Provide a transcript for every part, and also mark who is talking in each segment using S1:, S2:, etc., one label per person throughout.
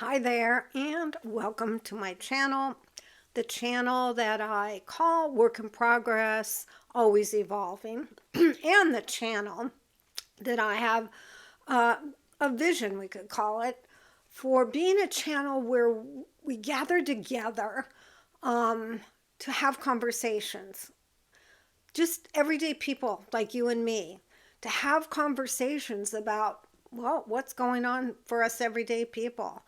S1: Hi there, and welcome to my channel, the channel that I call Work in Progress, Always Evolving, and the channel that I have uh, a vision, we could call it, for being a channel where we gather together to have conversations. Just everyday people like you and me, to have conversations about, well, what's going on for us everyday people,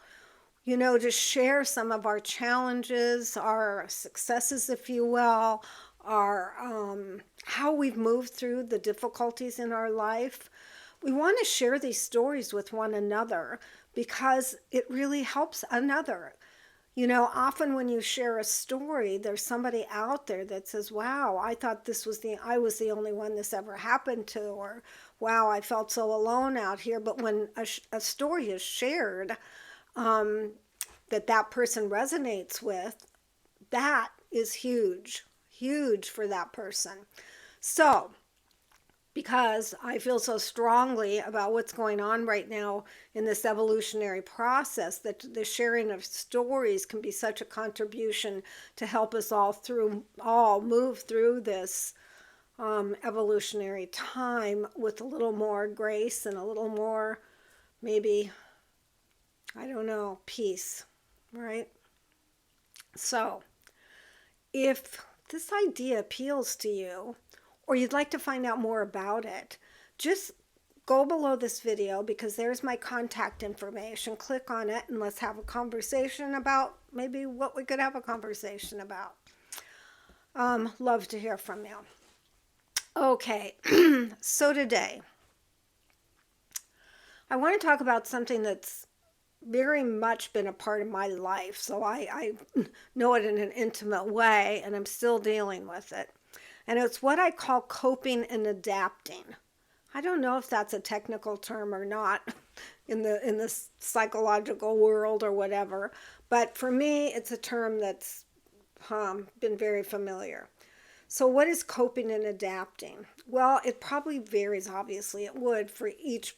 S1: to share some of our challenges, our successes, if you will, our how we've moved through the difficulties in our life. We want to share these stories with one another because it really helps another. Often when you share a story, there's somebody out there that says, "Wow, I thought I was the only one this ever happened to," or "Wow, I felt so alone out here." But when a story is shared, um, that person resonates with, that is huge, huge for that person. So, because I feel so strongly about what's going on right now in this evolutionary process, that the sharing of stories can be such a contribution to help us all move through this evolutionary time with a little more grace and a little more, maybe, I don't know, peace, right? So, if this idea appeals to you, or you'd like to find out more about it, just go below this video because there's my contact information. Click on it and let's have a conversation about maybe what we could have a conversation about. Love to hear from you. Okay, so today I want to talk about something that's very much been a part of my life. So I know it in an intimate way, and I'm still dealing with it. And it's what I call coping and adapting. I don't know if that's a technical term or not in the psychological world or whatever, but for me, it's a term that's been very familiar. So, what is coping and adapting? Well, it probably varies. Obviously, it would for each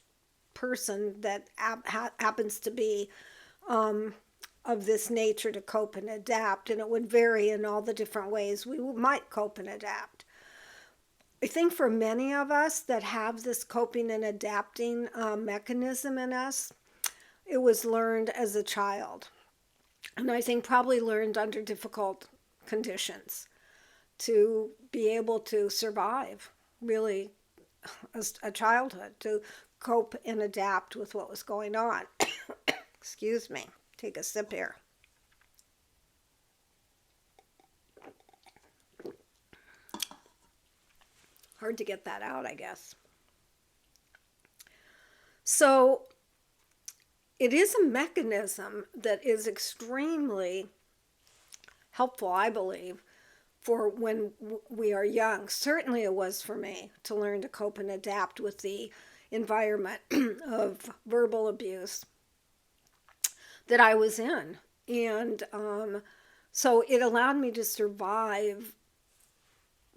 S1: person that happens to be of this nature to cope and adapt, and it would vary in all the different ways we might cope and adapt. I think for many of us that have this coping and adapting mechanism in us, it was learned as a child. And I think probably learned under difficult conditions to be able to survive, really, as a childhood, to cope and adapt with what was going on. Excuse me, take a sip here. Hard to get that out, I guess. So it is a mechanism that is extremely helpful, I believe, for when we are young. Certainly it was for me to learn to cope and adapt with the environment of verbal abuse that I was in. And so it allowed me to survive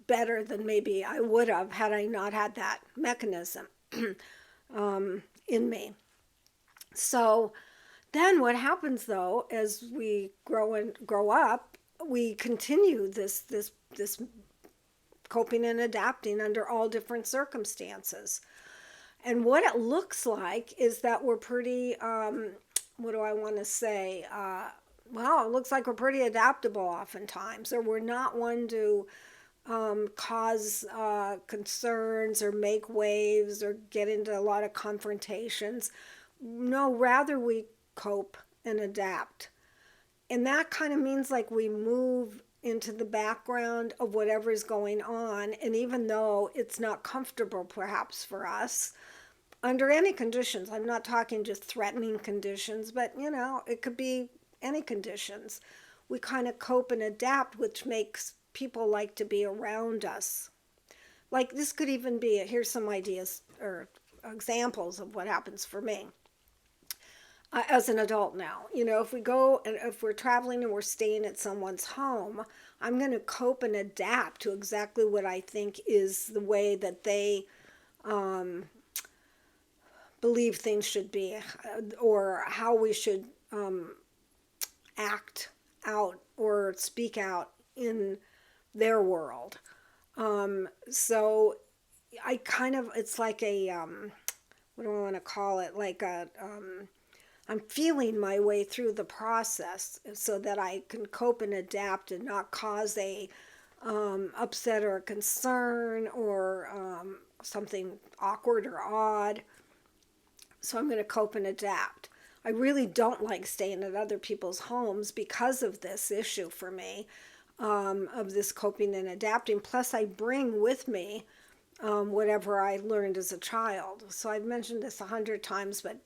S1: better than maybe I would have had I not had that mechanism in me. So then what happens though, as we grow up, we continue this coping and adapting under all different circumstances. And what it looks like is that we're pretty, what do I want to say? Well, it looks like we're pretty adaptable oftentimes, or we're not one to cause concerns or make waves or get into a lot of confrontations. No, rather we cope and adapt. And that kind of means like we move into the background of whatever is going on. And even though it's not comfortable perhaps for us, under any conditions, I'm not talking just threatening conditions, but it could be any conditions. We kind of cope and adapt, which makes people like to be around us. Like this could even be, here's some ideas or examples of what happens for me as an adult now. If we go and if we're traveling and we're staying at someone's home, I'm going to cope and adapt to exactly what I think is the way that they believe things should be, or how we should act out or speak out in their world. So I kind of, it's like a, what do I want to call it? Like a, I'm feeling my way through the process so that I can cope and adapt and not cause a upset or a concern or something awkward or odd. So I'm going to cope and adapt. I really don't like staying at other people's homes because of this issue for me, of this coping and adapting. Plus, I bring with me whatever I learned as a child. So I've mentioned this 100 times, but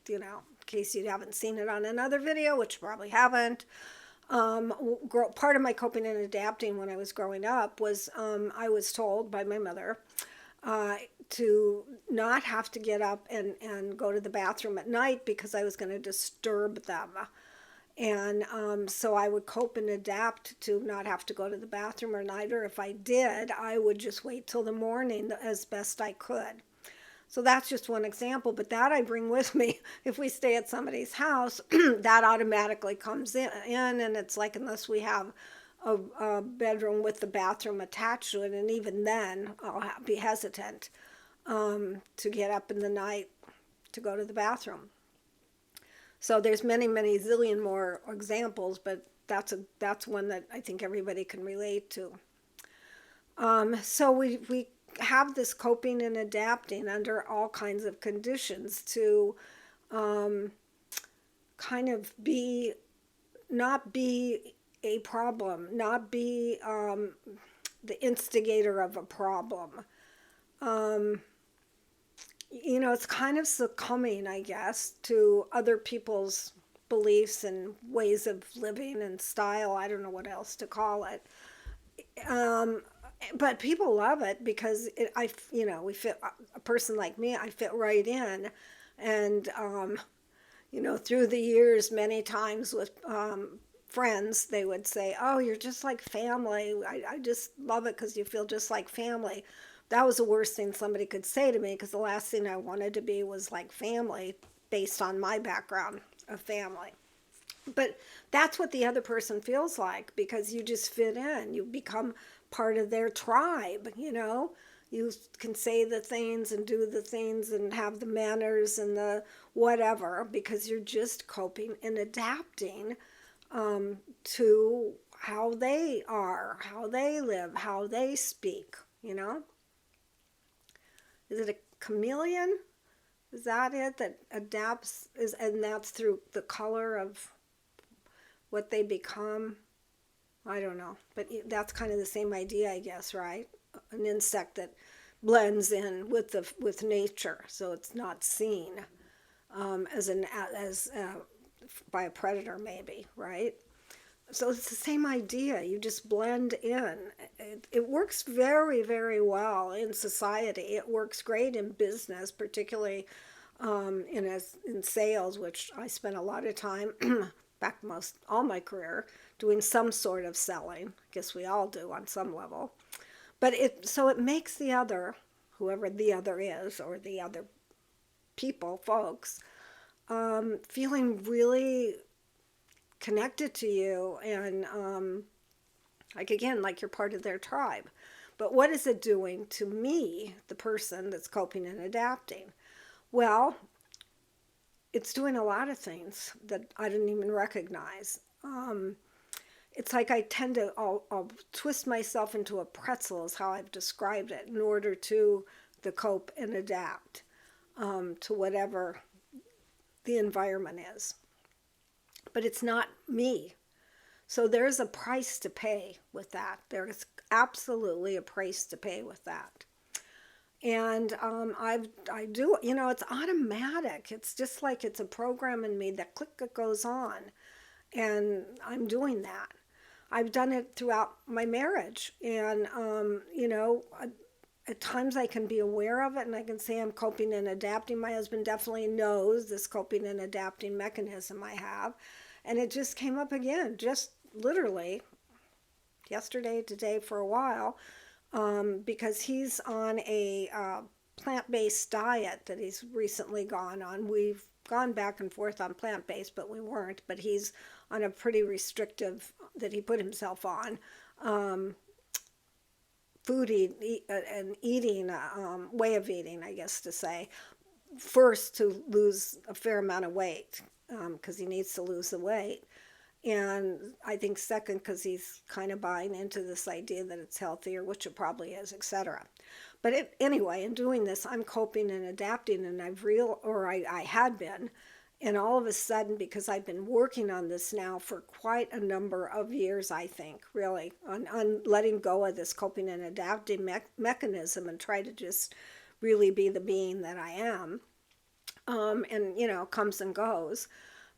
S1: in case you haven't seen it on another video, which you probably haven't, part of my coping and adapting when I was growing up was I was told by my mother to not have to get up and go to the bathroom at night because I was going to disturb them. And so I would cope and adapt to not have to go to the bathroom at night, or if I did, I would just wait till the morning as best I could. So that's just one example, but that I bring with me. If we stay at somebody's house, that automatically comes in, and it's like unless we have a bedroom with the bathroom attached to it, and even then I'll be hesitant to get up in the night to go to the bathroom. So there's many, many zillion more examples, but that's one that I think everybody can relate to. So we have this coping and adapting under all kinds of conditions to kind of not be a problem, not be the instigator of a problem. It's kind of succumbing, I guess, to other people's beliefs and ways of living and style. I don't know what else to call it. But people love it because we fit, a person like me, I fit right in. And, through the years, many times with friends, they would say, oh, you're just like family. I just love it because you feel just like family. That was the worst thing somebody could say to me, because the last thing I wanted to be was like family based on my background of family. But that's what the other person feels like, because you just fit in. You become part of their tribe, You can say the things and do the things and have the manners and the whatever, because you're just coping and adapting to how they are, how they live, how they speak. Is it a chameleon? Is that it, that adapts, and that's through the color of what they become? I don't know, but that's kind of the same idea, I guess, right? An insect that blends in with nature, so it's not seen as by a predator, maybe, right? So it's the same idea. You just blend in. It works very, very well in society. It works great in business, particularly in sales, which I spent a lot of time, back all my career, doing some sort of selling. I guess we all do on some level. But it makes the other, whoever the other is, or the other folks, feeling really connected to you, and like you're part of their tribe. But what is it doing to me, the person that's coping and adapting? Well, it's doing a lot of things that I didn't even recognize. It's like I tend to, I'll twist myself into a pretzel, is how I've described it, in order to the cope and adapt to whatever the environment is. But it's not me. So there's a price to pay with that. There's absolutely a price to pay with that. And I do, it's automatic. It's just like it's a program in me that click, it goes on. And I'm doing that. I've done it throughout my marriage. And, at times I can be aware of it and I can say I'm coping and adapting. My husband definitely knows this coping and adapting mechanism I have. And it just came up again, just literally yesterday, today, for a while, because he's on a plant-based diet that he's recently gone on. We've gone back and forth on plant-based, but we weren't. But he's on a pretty restrictive that he put himself on food and eating way of eating, I guess to say. First, to lose a fair amount of weight because he needs to lose the weight. And I think second, because he's kind of buying into this idea that it's healthier, which it probably is, etc. But anyway, in doing this, I'm coping and adapting, and I had been, and all of a sudden, because I've been working on this now for quite a number of years, I think, really, on letting go of this coping and adapting mechanism and try to just really be the being that I am, and comes and goes.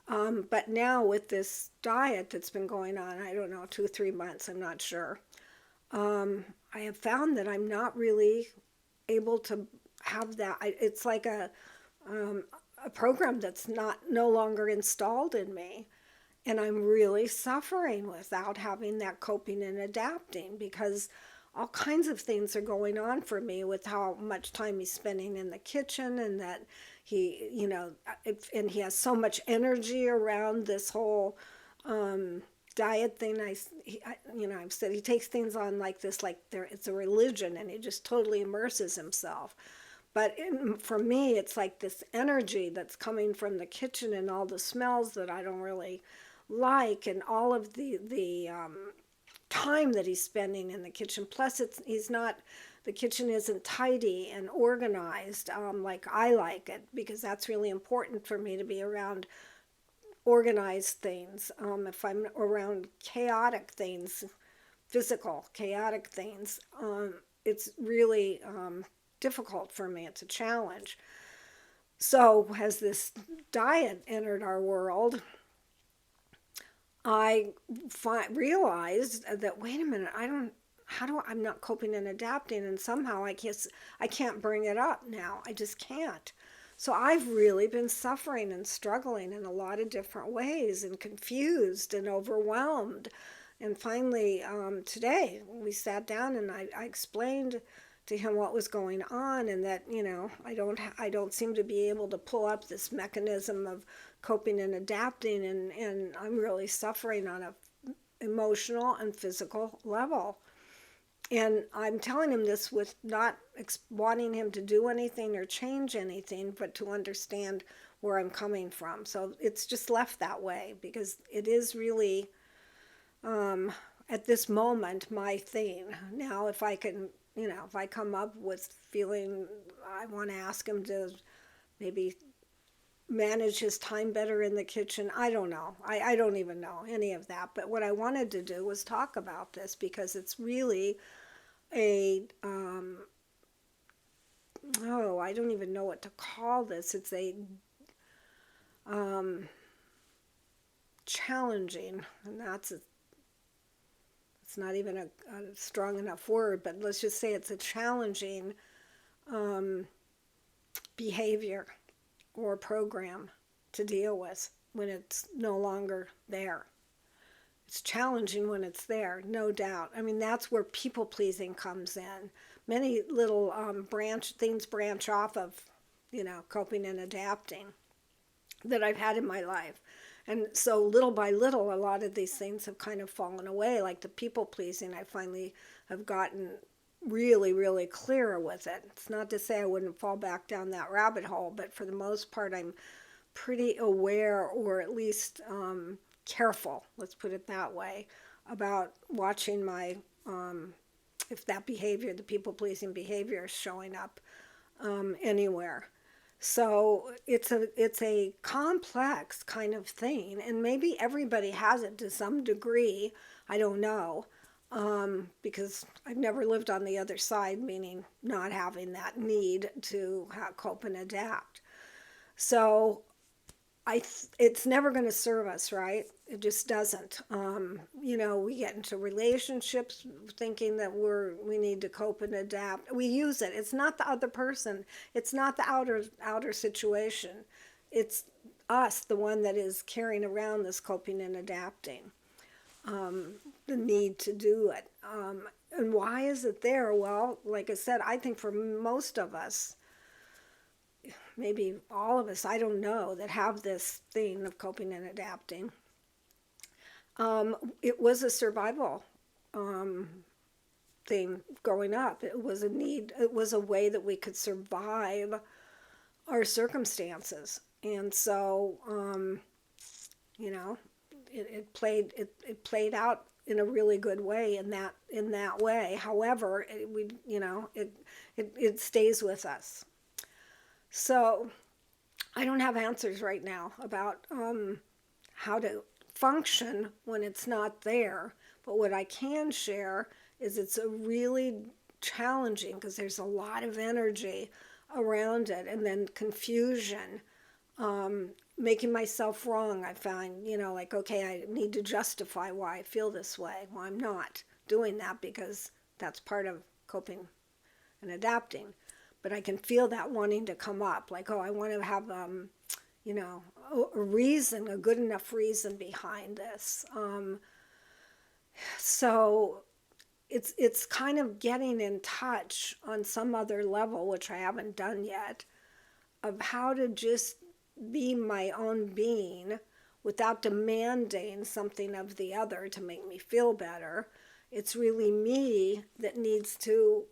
S1: But now with this diet that's been going on, I don't know, 2 or 3 months, I'm not sure. I have found that I'm not really able to have that. It's like a program that's no longer installed in me. And I'm really suffering without having that coping and adapting because all kinds of things are going on for me with how much time he's spending in the kitchen and that and he has so much energy around this whole diet thing. I've said he takes things on like this, like it's a religion, and he just totally immerses himself. But for me, it's like this energy that's coming from the kitchen and all the smells that I don't really like, and all of the time that he's spending in the kitchen. Plus, the kitchen isn't tidy and organized like I like it, because that's really important for me to be around organized things. If I'm around chaotic things, physical chaotic things, it's really difficult for me. It's a challenge. So as this diet entered our world, I realized that, wait a minute, I'm not coping and adapting, and somehow I can't bring it up now. I just can't. So I've really been suffering and struggling in a lot of different ways, and confused and overwhelmed. And finally, today we sat down and I explained to him what was going on, and that I don't seem to be able to pull up this mechanism of coping and adapting, and I'm really suffering on a emotional and physical level. And I'm telling him this with not wanting him to do anything or change anything, but to understand where I'm coming from. So it's just left that way because it is really, at this moment, my thing. Now, if I can, if I come up with feeling I want to ask him to maybe manage his time better in the kitchen, I don't know. I don't even know any of that. But what I wanted to do was talk about this because it's really I don't even know what to call this. It's a challenging, and it's not even a strong enough word, but let's just say it's a challenging behavior or program to deal with when it's no longer there. It's challenging when it's there, no doubt. I mean, that's where people pleasing comes in. Many little things branch off of, coping and adapting that I've had in my life. And so little by little, a lot of these things have kind of fallen away. Like the people pleasing, I finally have gotten really, really clear with it. It's not to say I wouldn't fall back down that rabbit hole, but for the most part, I'm pretty aware, or at least careful, let's put it that way, about watching my if that behavior, the people-pleasing behavior, is showing up anywhere. So it's a complex kind of thing, and maybe everybody has it to some degree. I don't know, because I've never lived on the other side, meaning not having that need to cope and adapt. So it's never going to serve us, right? It just doesn't. We get into relationships thinking that we need to cope and adapt. We use it. It's not the other person. It's not the outer situation. It's us, the one that is carrying around this coping and adapting, the need to do it. And why is it there? Well, like I said, I think for most of us, maybe all of us, I don't know, that have this thing of coping and adapting. It was a survival um, thing growing up. It was a need, it was a way that we could survive our circumstances. And so, you know, it played out in a really good way in that way. However, it stays with us. So I don't have answers right now about how to function when it's not there. But what I can share is it's a really challenging because there's a lot of energy around it, and then confusion, making myself wrong. I find, like, okay, I need to justify why I feel this way. Well, I'm not doing that because that's part of coping and adapting. But I can feel that wanting to come up, like, oh, I want to have, a reason, a good enough reason behind this. So it's kind of getting in touch on some other level, which I haven't done yet, of how to just be my own being without demanding something of the other to make me feel better. It's really me that needs to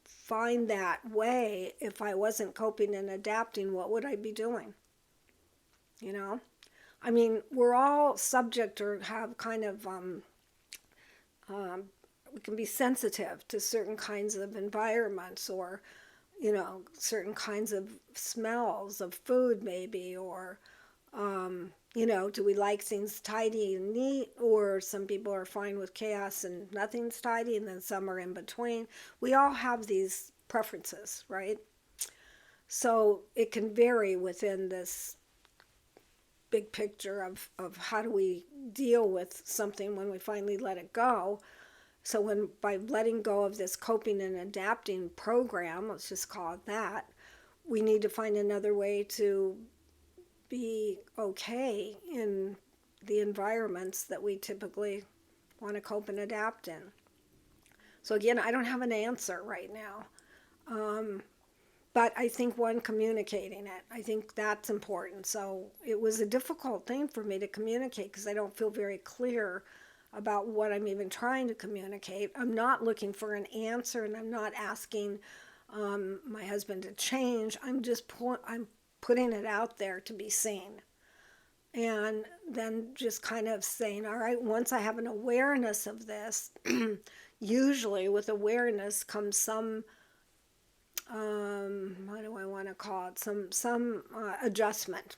S1: find that way. If I wasn't coping and adapting, what would I be doing? You know? I mean, we're all subject or have kind of, um, we can be sensitive to certain kinds of environments, or certain kinds of smells of food, maybe, or, do we like things tidy and neat, or some people are fine with chaos and nothing's tidy, and then some are in between. We all have these preferences, right? So it can vary within this big picture of how do we deal with something when we finally let it go. So when by letting go of this coping and adapting program, let's just call it that, we need to find another way to be okay in the environments that we typically want to cope and adapt in. So again, I don't have an answer right now. But I think communicating it, I think that's important. So it was a difficult thing for me to communicate because I don't feel very clear about what I'm even trying to communicate. I'm not looking for an answer, and I'm not asking my husband to change. I'm putting it out there to be seen. And then just kind of saying, all right, once I have an awareness of this, usually with awareness comes some, what do I want to call it? Some adjustment.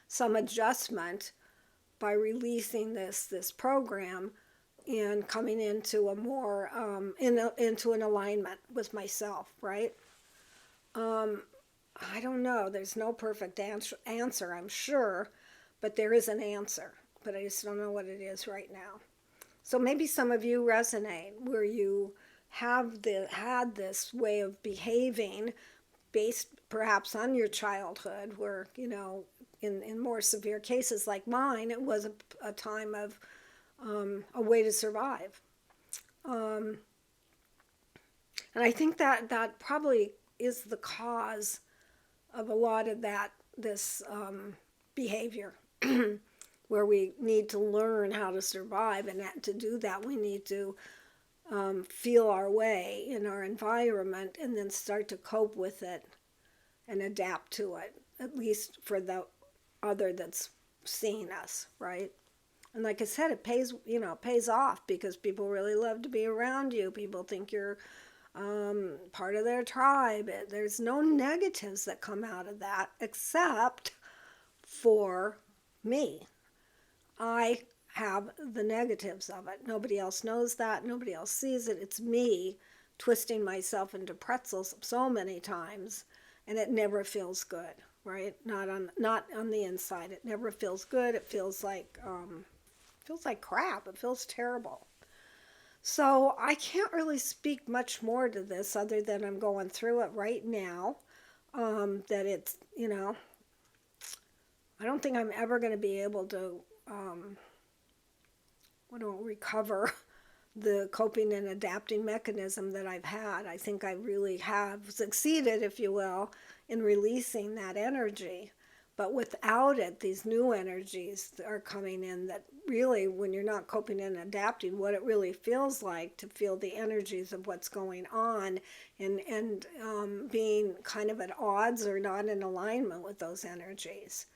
S1: Some adjustment by releasing this program and coming into a more into an alignment with myself, right? I don't know. There's no perfect answer, I'm sure, but there is an answer. But I just don't know what it is right now. So maybe some of you resonate where you had this way of behaving based perhaps on your childhood, where, in more severe cases like mine, it was a time of a way to survive. And I think that probably is the cause of a lot of this behavior, where we need to learn how to survive, and to do that we need to feel our way in our environment, and then start to cope with it and adapt to it, at least for the other that's seeing us, right? And like I said, it pays off, because people really love to be around you. People think you're part of their tribe. There's no negatives that come out of that, except for me. I have the negatives of it. Nobody else knows that. Nobody else sees it. It's me twisting myself into pretzels so many times, and it never feels good, right? Not on the inside. It never feels good. It feels like crap. It feels terrible. So I can't really speak much more to this, other than I'm going through it right now. That it's, I don't think I'm ever going to be able to recover the coping and adapting mechanism that I've had. I think I really have succeeded, if you will, in releasing that energy. But without it, these new energies are coming in that really, when you're not coping and adapting, what it really feels like to feel the energies of what's going on, and being kind of at odds or not in alignment with those energies.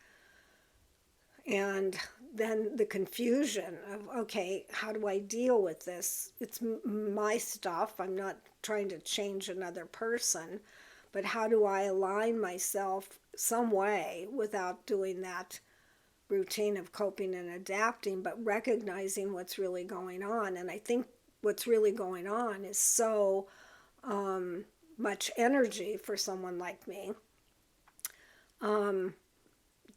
S1: And then the confusion of, okay, how do I deal with this? It's my stuff. I'm not trying to change another person, but how do I align myself some way without doing that routine of coping and adapting, but recognizing what's really going on? And I think what's really going on is so much energy for someone like me,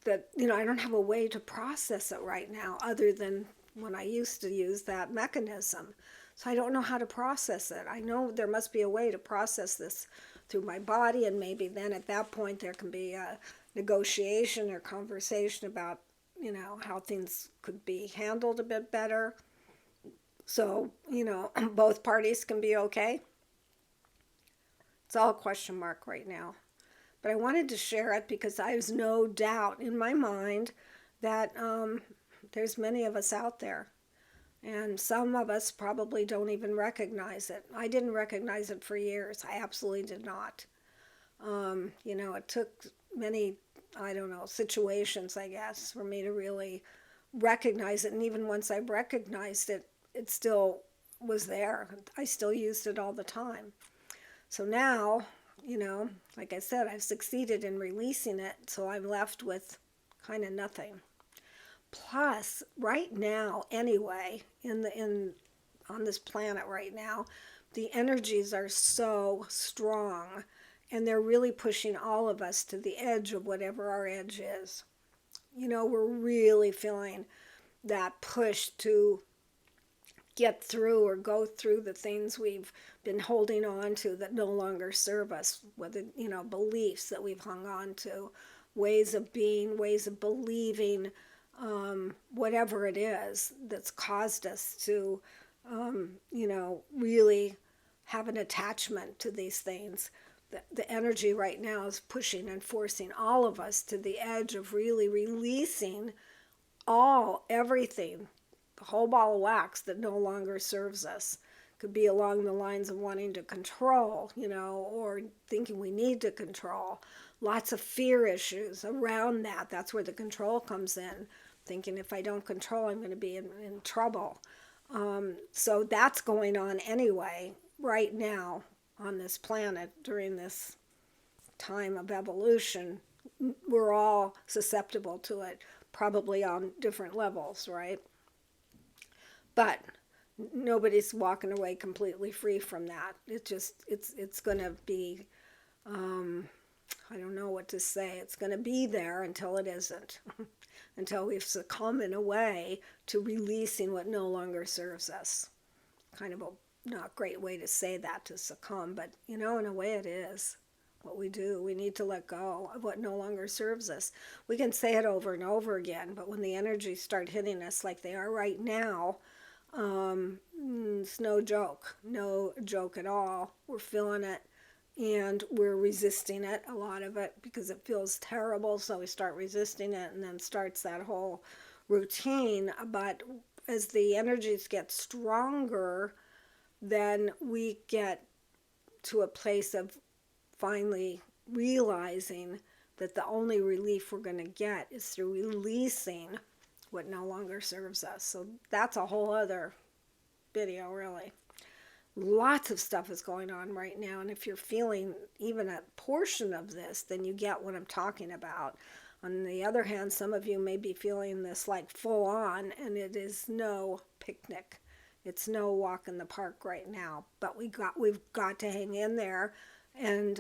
S1: that, I don't have a way to process it right now other than when I used to use that mechanism. So I don't know how to process it. I know there must be a way to process this through my body, and maybe then at that point there can be a negotiation or conversation about, how things could be handled a bit better. So, both parties can be okay. It's all a question mark right now. But I wanted to share it because there's no doubt in my mind that there's many of us out there. And some of us probably don't even recognize it. I didn't recognize it for years. I absolutely did not. It took many, situations, I guess, for me to really recognize it. And even once I recognized it, it still was there. I still used it all the time. So now, like I said, I've succeeded in releasing it, so I'm left with kind of nothing. Plus, right now, anyway, on this planet right now, the energies are so strong, and they're really pushing all of us to the edge of whatever our edge is. We're really feeling that push to get through or go through the things we've been holding on to that no longer serve us, whether, beliefs that we've hung on to, ways of being, ways of believing, whatever it is that's caused us to, really have an attachment to these things. The energy right now is pushing and forcing all of us to the edge of really releasing everything, the whole ball of wax that no longer serves us. Could be along the lines of wanting to control, or thinking we need to control. Lots of fear issues around that. That's where the control comes in. Thinking if I don't control, I'm going to be in trouble. So that's going on anyway, right now on this planet during this time of evolution. We're all susceptible to it, probably on different levels, right? But nobody's walking away completely free from that. It's going to be, I don't know what to say. It's going to be there until it isn't, until we've succumbed in a way to releasing what no longer serves us. Kind of a not great way to say that, to succumb, but in a way it is what we do. We need to let go of what no longer serves us. We can say it over and over again, but when the energies start hitting us like they are right now, it's no joke at all. We're feeling it, and we're resisting it, a lot of it, because it feels terrible, so we start resisting it, and then starts that whole routine. But as the energies get stronger, then we get to a place of finally realizing that the only relief we're going to get is through releasing what no longer serves us. So that's a whole other video, really. Lots of stuff is going on right now, and if you're feeling even a portion of this, then you get what I'm talking about. On the other hand, some of you may be feeling this like full on, and it is no picnic. It's no walk in the park right now, but we've got to hang in there, and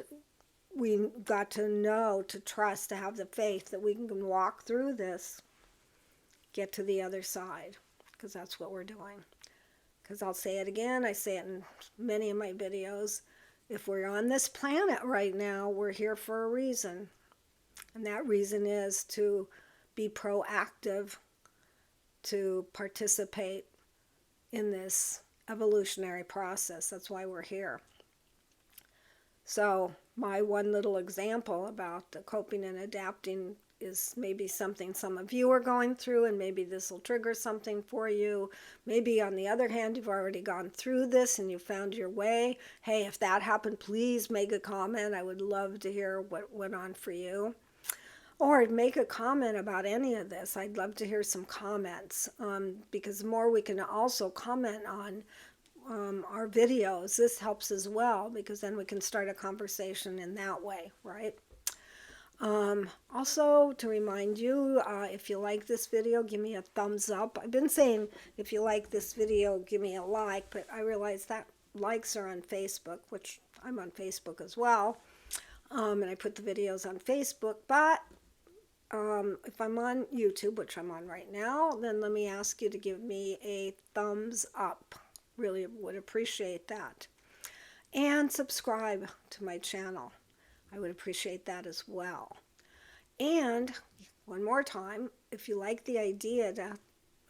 S1: we got to know, to trust, to have the faith that we can walk through this, get to the other side, because that's what we're doing. Because I'll say it again, I say it in many of my videos, if we're on this planet right now, we're here for a reason. And that reason is to be proactive, to participate in this evolutionary process. That's why we're here. So my one little example about the coping and adapting is maybe something some of you are going through, and maybe this will trigger something for you. Maybe on the other hand, you've already gone through this and you found your way. Hey, if that happened, please make a comment. I would love to hear what went on for you. Or make a comment about any of this. I'd love to hear some comments, because the more we can also comment on our videos, this helps as well, because then we can start a conversation in that way, right? Also, to remind you, if you like this video, give me a thumbs up. I've been saying if you like this video, give me a like, but I realize that likes are on Facebook, which I'm on Facebook as well, and I put the videos on Facebook. But if I'm on YouTube, which I'm on right now, then let me ask you to give me a thumbs up. Really would appreciate that. And subscribe to my channel. I would appreciate that as well. And one more time, if you like the idea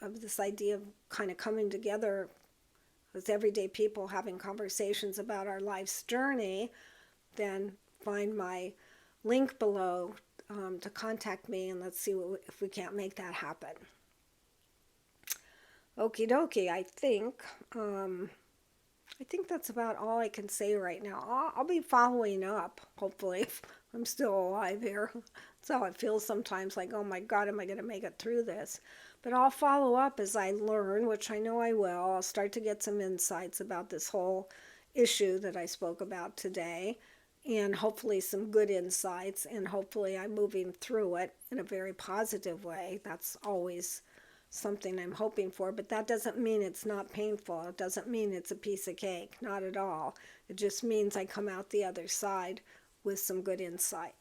S1: of this idea of kind of coming together as everyday people having conversations about our life's journey, then find my link below to contact me, and let's see if we can't make that happen. Okie dokie, I think that's about all I can say right now. I'll be following up, hopefully, if I'm still alive here. That's how it feels sometimes, like, oh my God, am I going to make it through this? But I'll follow up as I learn, which I know I will. I'll start to get some insights about this whole issue that I spoke about today, and hopefully some good insights, and hopefully I'm moving through it in a very positive way. That's always something I'm hoping for, but that doesn't mean it's not painful. It doesn't mean it's a piece of cake, not at all. It just means I come out the other side with some good insight.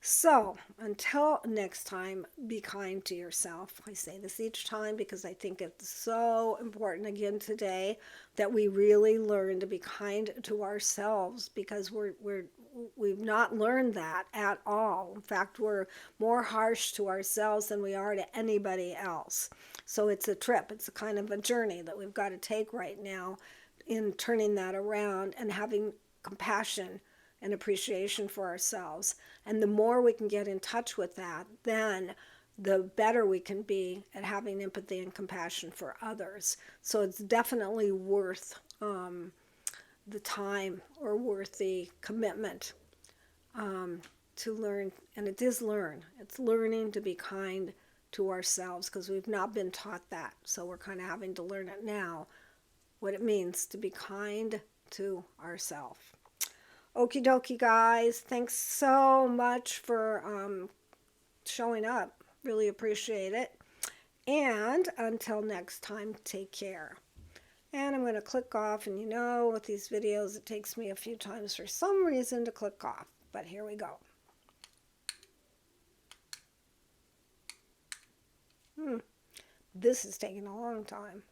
S1: So until next time, be kind to yourself. I say this each time because I think it's so important again today that we really learn to be kind to ourselves, because we've not learned that at all. In fact, we're more harsh to ourselves than we are to anybody else. So it's a trip. It's a kind of a journey that we've got to take right now in turning that around and having compassion and appreciation for ourselves. And the more we can get in touch with that, then the better we can be at having empathy and compassion for others. So it's definitely worth the time, or worth the commitment to learn. And it is learn. It's learning to be kind to ourselves, because we've not been taught that. So we're kind of having to learn it now, what it means to be kind to ourselves. Okie dokie, guys. Thanks so much for showing up. Really appreciate it. And until next time, take care. And I'm going to click off. And you know, with these videos, it takes me a few times for some reason to click off. But here we go. This is taking a long time.